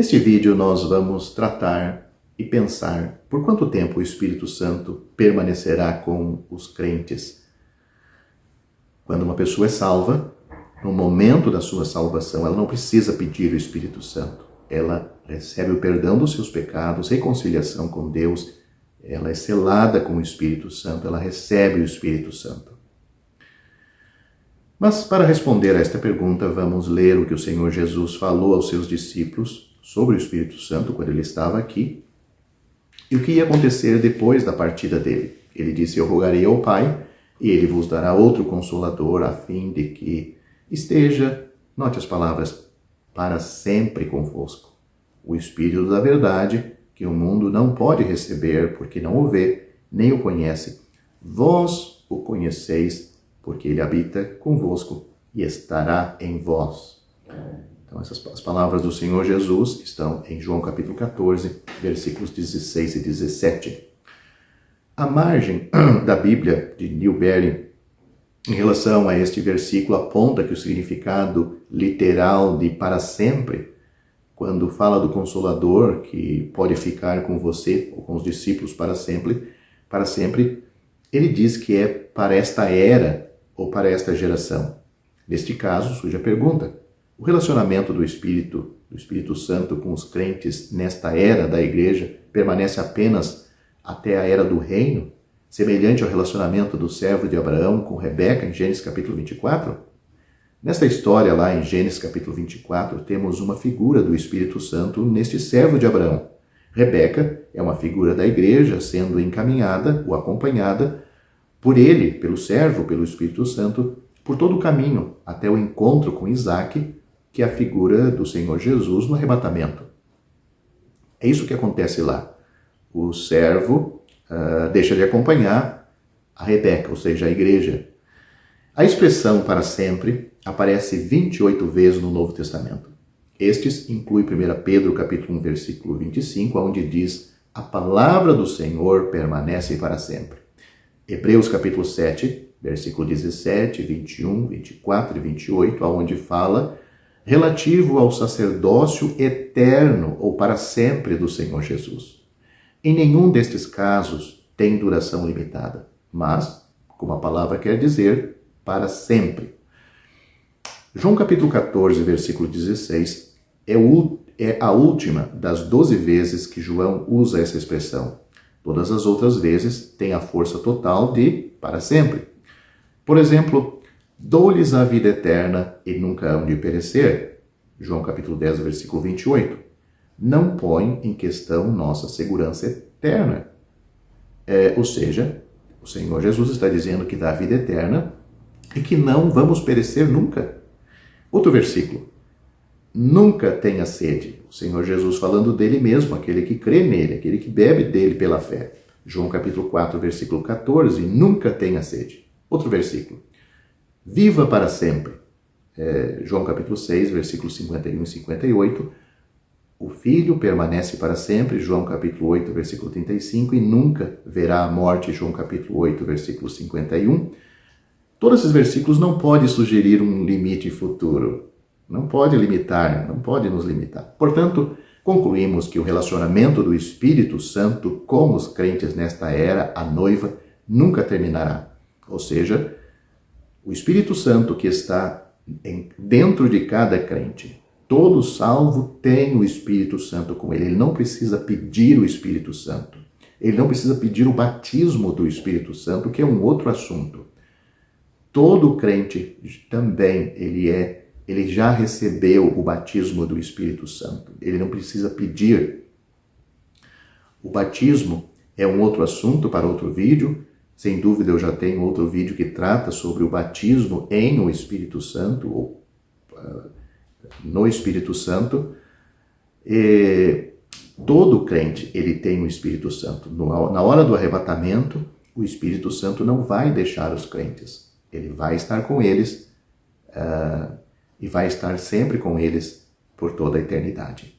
Neste vídeo nós vamos tratar e pensar por quanto tempo o Espírito Santo permanecerá com os crentes. Quando uma pessoa é salva, no momento da sua salvação, ela não precisa pedir o Espírito Santo. Ela recebe o perdão dos seus pecados, reconciliação com Deus, ela é selada com o Espírito Santo, ela recebe o Espírito Santo. Mas para responder a esta pergunta, vamos ler o que o Senhor Jesus falou aos seus discípulos sobre o Espírito Santo quando ele estava aqui e o que ia acontecer depois da partida dele. Ele disse: eu rogarei ao Pai e ele vos dará outro Consolador a fim de que esteja, note as palavras, para sempre convosco. O Espírito da verdade, que o mundo não pode receber porque não o vê, nem o conhece. Vós o conheceis porque ele habita convosco e estará em vós. Então, as palavras do Senhor Jesus estão em João capítulo 14, versículos 16 e 17. A margem da Bíblia de Newberry, em relação a este versículo, aponta que o significado literal de para sempre, quando fala do Consolador, que pode ficar com você ou com os discípulos para sempre, ele diz que é para esta era ou para esta geração. Neste caso, surge a pergunta: o relacionamento do Espírito Santo com os crentes nesta era da igreja permanece apenas até a era do reino, semelhante ao relacionamento do servo de Abraão com Rebeca em Gênesis capítulo 24? Nesta história lá em Gênesis capítulo 24, temos uma figura do Espírito Santo neste servo de Abraão. Rebeca é uma figura da igreja sendo encaminhada ou acompanhada por ele, pelo servo, pelo Espírito Santo, por todo o caminho até o encontro com Isaac, que é a figura do Senhor Jesus no arrebatamento. É isso que acontece lá. O servo deixa de acompanhar a Rebeca, ou seja, a igreja. A expressão para sempre aparece 28 vezes no Novo Testamento. Estes incluem 1 Pedro capítulo 1, versículo 25, onde diz: a palavra do Senhor permanece para sempre. Hebreus capítulo 7, versículo 17, 21, 24 e 28, onde fala relativo ao sacerdócio eterno ou para sempre do Senhor Jesus. Em nenhum destes casos tem duração limitada, mas, como a palavra quer dizer, para sempre. João capítulo 14, versículo 16, é a última das 12 vezes que João usa essa expressão. Todas as outras vezes têm a força total de para sempre. Por exemplo, dou-lhes a vida eterna e nunca hão de perecer. João capítulo 10, versículo 28. Não põe em questão nossa segurança eterna. Ou seja, o Senhor Jesus está dizendo que dá a vida eterna e que não vamos perecer nunca. Outro versículo. Nunca tenha sede. O Senhor Jesus falando dele mesmo, aquele que crê nele, aquele que bebe dele pela fé. João capítulo 4, versículo 14. Nunca tenha sede. Outro versículo. Viva para sempre. João capítulo 6, versículos 51 e 58. O Filho permanece para sempre. João capítulo 8, versículo 35. E nunca verá a morte. João capítulo 8, versículo 51. Todos esses versículos não podem sugerir um limite futuro. Não pode limitar, não pode nos limitar. Portanto, concluímos que o relacionamento do Espírito Santo com os crentes nesta era, a noiva, nunca terminará. Ou seja, o Espírito Santo que está dentro de cada crente, todo salvo tem o Espírito Santo com ele. Ele não precisa pedir o Espírito Santo. Ele não precisa pedir o batismo do Espírito Santo, que é um outro assunto. Todo crente também, ele já recebeu o batismo do Espírito Santo. Ele não precisa pedir. O batismo é um outro assunto para outro vídeo. Sem dúvida eu já tenho outro vídeo que trata sobre o batismo em o Espírito Santo, ou no Espírito Santo. Todo crente, ele tem o Espírito Santo. Na hora do arrebatamento, o Espírito Santo não vai deixar os crentes. Ele vai estar com eles e vai estar sempre com eles por toda a eternidade.